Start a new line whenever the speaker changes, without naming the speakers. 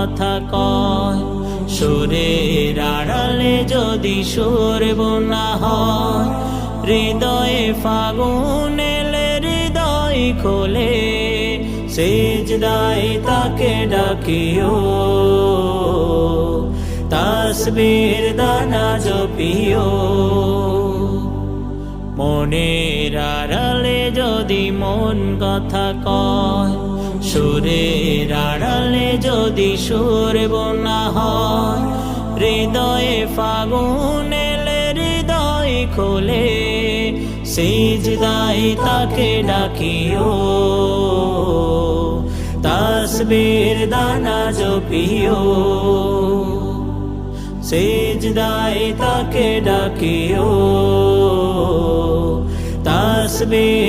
কথা কয়, সুরের আড়ালে যদি সুর বোনা হয়, হৃদয়ে ফাগুন এলে হৃদয় খোলে, সিজদায় তাকে ডাকিও, তাসবির দানা জপিও। মনের আড়ালে যদি মন কথা কয়, সুরের আড়ালে যদি সুর বোনা হয়, হৃদয়ে ফাগুন এলে হৃদয় খোলে, সিজদায় তাকে ডাকিও, তাসবির দানা জপিও। সিজদায় তাকে ডাকিও, তাসবির